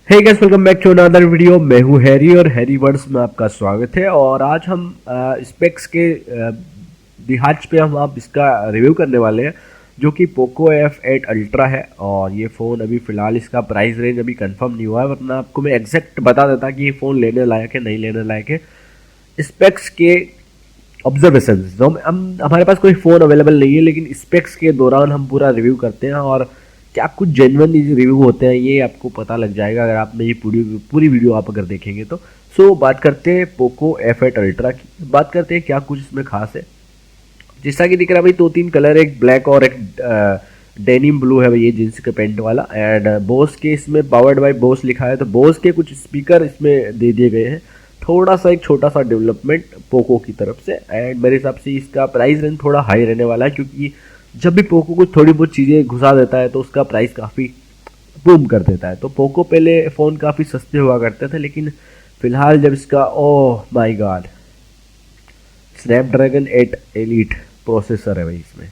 Hey guys, welcome back to another video. मैं हूं Harry और हैरी वर्ड्स में आपका स्वागत है। और आज हम स्पेक्स के लिहाज पे हम आप इसका रिव्यू करने वाले हैं, जो कि पोको F8 अल्ट्रा है। और ये फ़ोन अभी फ़िलहाल इसका प्राइस रेंज अभी कंफर्म नहीं हुआ है, वरना आपको मैं एग्जैक्ट बता देता कि ये फ़ोन लेने लायक है नहीं लेने लायक है। स्पेक्स के ऑब्जर्वेशन, हम हमारे पास कोई फ़ोन अवेलेबल नहीं है, लेकिन स्पेक्स के दौरान हम पूरा रिव्यू करते हैं। और क्या कुछ जेन्युइन रिव्यू होते हैं ये आपको पता लग जाएगा अगर आपने ये पूरी पूरी वीडियो आप अगर देखेंगे तो। सो बात करते हैं पोको F8 अल्ट्रा की। बात करते हैं क्या कुछ इसमें खास है। जैसा कि दिख रहा है भाई, दो तीन कलर, एक ब्लैक और एक डेनिम ब्लू है भाई, ये जींस के पेंट वाला। एंड बोस के इसमें पावर्ड बाय बोस लिखा है, तो बोस के कुछ स्पीकर इसमें दे दिए गए हैं। थोड़ा सा एक छोटा सा डेवलपमेंट पोको की तरफ से। एंड मेरे हिसाब से इसका प्राइस रेंज थोड़ा हाई रहने वाला है, क्योंकि जब भी पोको को थोड़ी बहुत चीज़ें घुसा देता है तो उसका प्राइस काफ़ी बूम कर देता है। तो पोको पहले फ़ोन काफ़ी सस्ते हुआ करते थे, लेकिन फिलहाल जब इसका oh my God Snapdragon 8 elite processor है भाई इसमें।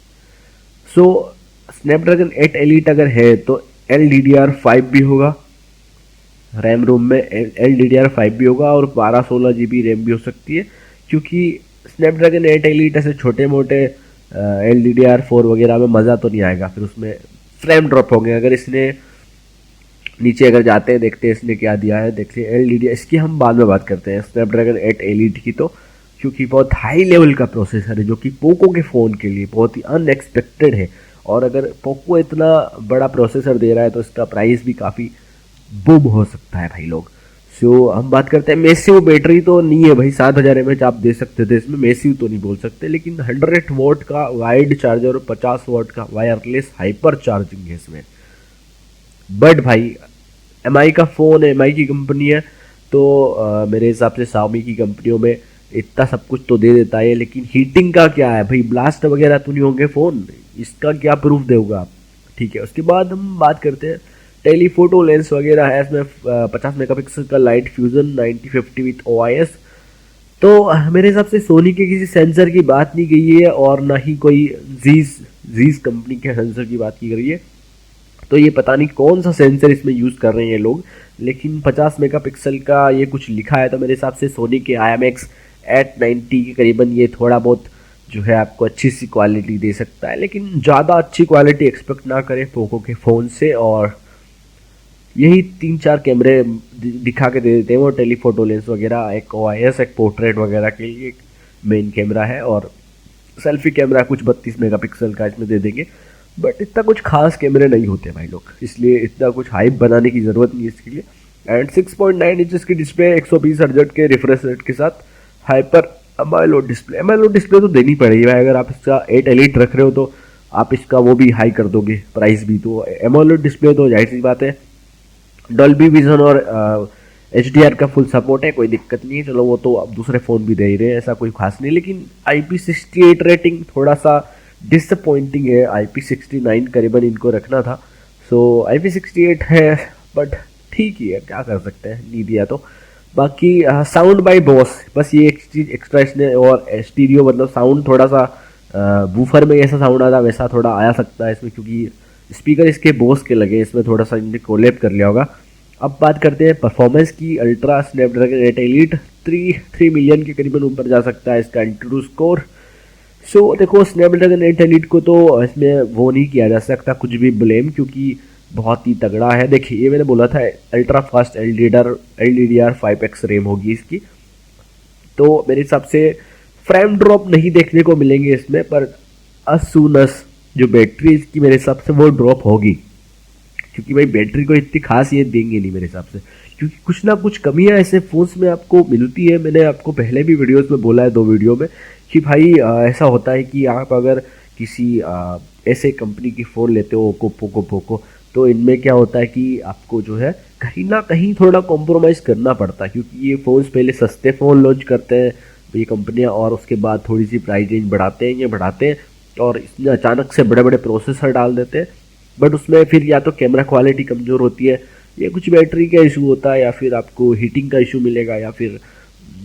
सो स्नैपड्रैगन 8 एलीट अगर है तो LDDR5 भी होगा, रैम रोम में LDDR5 भी होगा, और 12-16 GB रैम भी हो सकती है। क्योंकि स्नैपड्रैगन 8 एलीट ऐसे छोटे मोटे LDDR4 वगैरह में मज़ा तो नहीं आएगा, फिर उसमें फ्रेम ड्रॉप होंगे। अगर इसने नीचे अगर जाते हैं, देखते हैं इसने क्या दिया है, देखिए LDDR, इसकी हम बाद में बात करते हैं स्नैपड्रैगन 8 एलीट की। तो क्योंकि बहुत हाई लेवल का प्रोसेसर है, जो कि पोको के फ़ोन के लिए बहुत ही अनएक्सपेक्टेड है। और अगर पोको इतना बड़ा प्रोसेसर दे रहा है तो इसका प्राइस भी काफ़ी बुम हो सकता है भाई लोग। सो हम बात करते हैं मैसिव बैटरी तो नहीं है भाई, 7000 mAh आप दे सकते थे इसमें, मैसिव तो नहीं बोल सकते, लेकिन 100 वॉट का वाइड चार्जर और 50 वॉट का वायरलेस हाइपर चार्जिंग है इसमें। बट भाई MI का फ़ोन है, MI की कंपनी है, तो मेरे हिसाब से Xiaomi की कंपनियों में इतना सब कुछ तो दे देता है, लेकिन हीटिंग का क्या है भाई, ब्लास्ट वगैरह तो नहीं होंगे फ़ोन, इसका क्या प्रूफ दोगे आप। ठीक है, उसके बाद हम बात करते हैं टेलीफोटो लेंस वगैरह है इसमें। 50 मेगापिक्सल का लाइट फ्यूजन 9050 विथ OIS। तो मेरे हिसाब से सोनी के किसी सेंसर की बात नहीं की है, और ना ही कोई जीज जीज कंपनी के सेंसर की बात की गई है। तो ये पता नहीं कौन सा सेंसर इसमें यूज़ कर रहे हैं ये लोग, लेकिन 50 मेगापिक्सल का ये कुछ लिखा है। तो मेरे हिसाब से सोनी के IMX890 के करीबन ये थोड़ा बहुत जो है आपको अच्छी सी क्वालिटी दे सकता है, लेकिन ज़्यादा अच्छी क्वालिटी एक्सपेक्ट ना करें पोको के फ़ोन से। और यही तीन चार कैमरे दिखा के दे देते हैं वो, टेलीफोटो लेंस वगैरह, एक OIS, एक पोर्ट्रेट वगैरह के लिए एक मेन कैमरा है, और सेल्फी कैमरा कुछ 32 मेगापिक्सल का इसमें दे देंगे। बट इतना कुछ खास कैमरे नहीं होते भाई लोग, इसलिए इतना कुछ हाइप बनाने की ज़रूरत नहीं है इसके लिए। एंड 6.9 इंचेस की डिस्प्ले 120 Hz के रिफ्रेश रेट के साथ, hyper AMOLED display. AMOLED display तो देनी पड़ेगी भाई, अगर आप इसका 8 एलीट रख रहे हो तो आप इसका वो भी हाई कर दोगे प्राइस भी, तो एमोलेड डिस्प्ले तो जाहिर सी बात है। डॉल्बी विजन और HDR का फुल सपोर्ट है, कोई दिक्कत नहीं है। चलो वो तो अब दूसरे फ़ोन भी दे ही रहे हैं, ऐसा कोई खास नहीं। लेकिन IP68 रेटिंग थोड़ा सा डिसअपॉइंटिंग है, IP69 करीबन इनको रखना था। सो IP68 है, बट ठीक ही है, क्या कर सकते हैं, नहीं दिया तो। बाकी साउंड बाय बॉस, बस ये एक चीज़ एक्स्ट्रा इसने, और स्टीरियो मतलब साउंड थोड़ा सा बूफर में ऐसा साउंड आता वैसा थोड़ा आया सकता है इसमें, क्योंकि स्पीकर इसके बोस के लगे, इसमें थोड़ा सा इनने कोलैब कर लिया होगा। अब बात करते हैं परफॉर्मेंस की। अल्ट्रा स्नैपड्रैगन 8 एलीट 3 मिलियन के करीबन ऊपर जा सकता है इसका एंट्री स्कोर। सो देखो, स्नैपड्रैगन 8 एलीट को तो इसमें वो नहीं किया जा सकता कुछ भी ब्लेम, क्योंकि बहुत ही तगड़ा है। देखिए, ये मैंने बोला था अल्ट्रा फास्ट LDDR5X रैम होगी इसकी, तो मेरे हिसाब से फ्रेम ड्रॉप नहीं देखने को मिलेंगे इसमें, पर असुनस जो बैटरी इसकी मेरे हिसाब से वो ड्रॉप होगी, क्योंकि भाई बैटरी को इतनी खास ये देंगे नहीं मेरे हिसाब से, क्योंकि कुछ ना कुछ कमियां ऐसे फोन्स में आपको मिलती है। मैंने आपको पहले भी वीडियोस में बोला है, 2 वीडियो में, कि भाई ऐसा होता है कि आप अगर किसी ऐसे कंपनी की फ़ोन लेते हो, ओप्पो पोको, तो इनमें क्या होता है कि आपको जो है कहीं ना कहीं थोड़ा कॉम्प्रोमाइज़ करना पड़ता है, क्योंकि ये फ़ोन्स पहले सस्ते फ़ोन लॉन्च करते हैं ये कंपनियां, और उसके बाद थोड़ी सी प्राइस रेंज बढ़ाते हैं, और इसमें अचानक से बड़े बड़े प्रोसेसर डाल देते हैं। बट उसमें फिर या तो कैमरा क्वालिटी कमज़ोर होती है, या कुछ बैटरी का इशू होता है, या फिर आपको हीटिंग का इशू मिलेगा, या फिर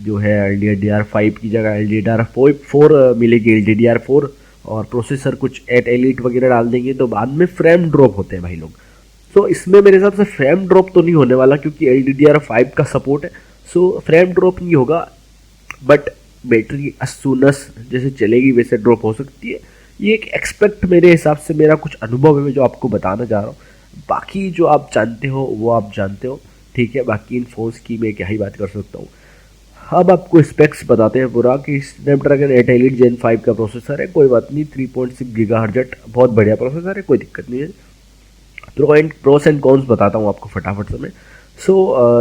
जो है LDDR5 की जगह LDDR4 मिलेगी, LDDR4, और प्रोसेसर कुछ 8 एलीट वगैरह डाल देंगे, तो बाद में फ्रेम ड्रॉप होते हैं भाई लोग। सो इसमें मेरे हिसाब से फ्रेम ड्रॉप तो नहीं होने वाला क्योंकि LDDR5 का सपोर्ट है, सो फ्रेम ड्रॉप नहीं होगा, बट बैटरी असूनस जैसे चलेगी वैसे ड्रॉप हो सकती है। ये एक एक्सपेक्ट मेरे हिसाब से मेरा कुछ अनुभव है जो आपको बताना चाह रहा हूँ। बाकी जो आप जानते हो वो आप जानते हो, ठीक है। बाकी इन फोन्स की मैं क्या ही बात कर सकता हूँ। अब आपको स्पेक्स बताते हैं पूरा कि स्नैपड्रैगन 8 एलिट जेन 5 का प्रोसेसर है, कोई बात नहीं। 3.6 गीगाहर्ट्ज़ बहुत बढ़िया प्रोसेसर है, कोई दिक्कत नहीं है। प्रोस एंड कॉन्स बताता हूँ आपको फटाफट से मैं।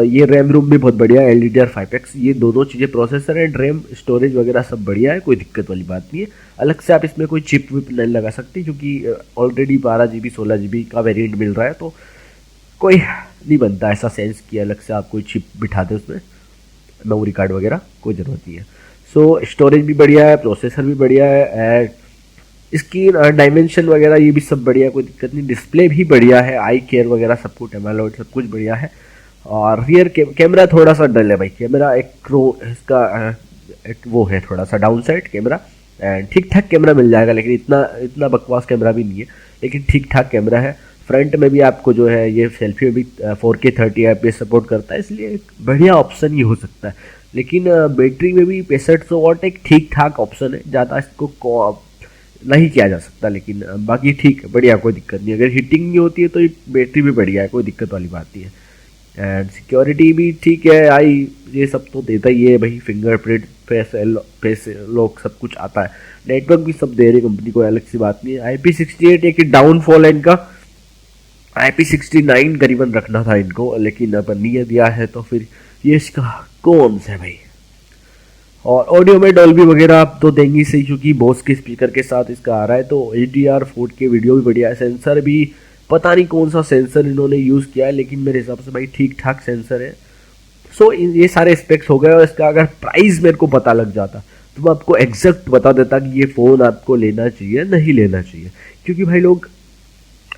ये रैम रूम भी बहुत बढ़िया है, LDDR5X, ये दोनों चीज़ें प्रोसेसर एंड रैम स्टोरेज वगैरह सब बढ़िया है, कोई दिक्कत वाली बात नहीं है। अलग से आप इसमें कोई चिप विप नहीं लगा सकते क्योंकि ऑलरेडी 12 GB 16 GB का वेरिएंट मिल रहा है, तो कोई नहीं बनता ऐसा सेंस कि अलग से आप कोई चिप बिठा दे उसमें, मेमोरी कार्ड वगैरह कोई ज़रूरत नहीं है। स्टोरेज भी बढ़िया है, प्रोसेसर भी बढ़िया है, एंड इसकी डायमेंशन वगैरह ये भी सब बढ़िया है, कोई दिक्कत नहीं। डिस्प्ले भी बढ़िया है, आई केयर वगैरह सब कुछ, एमोलेड सब कुछ बढ़िया है। और रियर कैमरा थोड़ा सा डल है भाई, कैमरा एक वो है थोड़ा सा डाउन साइड कैमरा, एंड ठीक ठाक कैमरा मिल जाएगा, लेकिन इतना इतना बकवास कैमरा भी नहीं है, लेकिन ठीक ठाक कैमरा है। फ्रंट में भी आपको जो है ये सेल्फी में भी 4K 30 fps सपोर्ट करता है, इसलिए एक बढ़िया ऑप्शन ही हो सकता है। लेकिन बैटरी में भी 6500 वाट एक ठीक ठाक ऑप्शन है, ज़्यादा इसको नहीं किया जा सकता, लेकिन बाकी ठीक है, बढ़िया, कोई दिक्कत नहीं। अगर हीटिंग नहीं होती है तो ये बैटरी भी बढ़िया है, कोई दिक्कत वाली बात नहीं है। एंड सिक्योरिटी भी ठीक है, ये सब तो देता ही है भाई, फिंगरप्रिंट, फेस लॉक सब कुछ आता है। नेटवर्क भी सब दे रही कंपनी, कोई अलग सी बात नहीं है। IP68 एक डाउनफॉल है इनका, IP69 करीबन रखना था इनको, लेकिन अब नहीं दिया है, तो फिर ये इसका कौन सा है भाई। और ऑडियो में डॉल्बी वगैरह आप तो देंगी सही, क्योंकि बोस के स्पीकर के साथ इसका आ रहा है, तो HDR 4K वीडियो भी बढ़िया है। सेंसर भी पता नहीं कौन सा सेंसर इन्होंने यूज़ किया है, लेकिन मेरे हिसाब से भाई ठीक ठाक सेंसर है। ये सारे स्पेक्स हो गए, और इसका अगर प्राइस मेरे को पता लग जाता तो मैं आपको एग्जैक्ट बता देता कि ये फ़ोन आपको लेना चाहिए नहीं लेना चाहिए। क्योंकि भाई लोग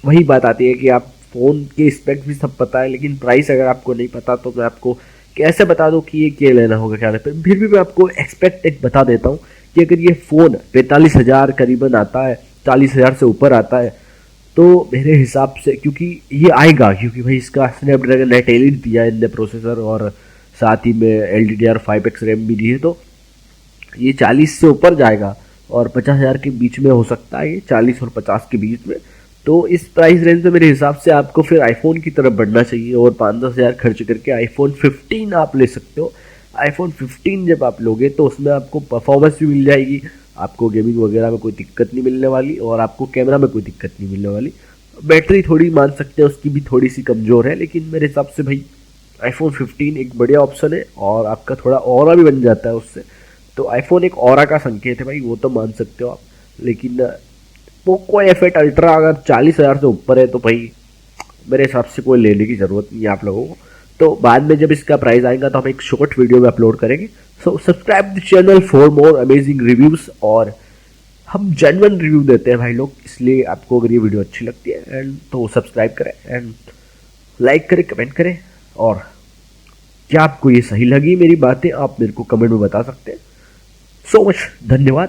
वही बात आती है कि आप फ़ोन के स्पेक्स भी सब पता है, लेकिन प्राइस अगर आपको नहीं पता तो मैं आपको कैसे बता दूं कि ये क्या लेना होगा क्या नहीं। फिर भी मैं आपको एक्सपेक्ट एक बता देता हूँ कि अगर ये फ़ोन 45,000 करीबन आता है, 40,000 से ऊपर आता है, तो मेरे हिसाब से, क्योंकि ये आएगा, क्योंकि भाई इसका स्नैपड्रैगन 8 एलिट दिया है इनने प्रोसेसर, और साथ ही में LDDR5X रैम भी दी है, तो ये 40 से ऊपर जाएगा, और 50,000 के बीच में हो सकता है, ये 40 और 50 के बीच में। तो इस प्राइस रेंज में मेरे हिसाब से आपको फिर आईफोन की तरफ बढ़ना चाहिए, और 5-10 हज़ार खर्च करके iPhone 15 आप ले सकते हो। iPhone 15 जब आप लोगे तो उसमें आपको परफॉर्मेंस भी मिल जाएगी, आपको गेमिंग वगैरह में कोई दिक्कत नहीं मिलने वाली, और आपको कैमरा में कोई दिक्कत नहीं मिलने वाली। बैटरी थोड़ी मान सकते हैं उसकी भी थोड़ी सी कमज़ोर है, लेकिन मेरे हिसाब से भाई iPhone 15 एक बढ़िया ऑप्शन है, और आपका थोड़ा ऑरा भी बन जाता है उससे। तो iPhone एक ऑरा का संकेत है भाई, वो तो मान सकते हो आप। लेकिन पोको F8 अल्ट्रा अगर 40,000 से ऊपर है तो भाई मेरे हिसाब से कोई लेने की ज़रूरत नहीं है आप लोगों को। तो बाद में जब इसका प्राइस आएगा तो हम एक शॉर्ट वीडियो में अपलोड करेंगे। So subscribe the channel for more amazing reviews, और हम जेन्युइन रिव्यू देते हैं भाई लोग, इसलिए आपको अगर ये वीडियो अच्छी लगती है एंड तो सब्सक्राइब करें एंड लाइक करें, कमेंट करें। और क्या आपको ये सही लगी मेरी बातें, आप मेरे को कमेंट में बता सकते हैं। सो मच, धन्यवाद।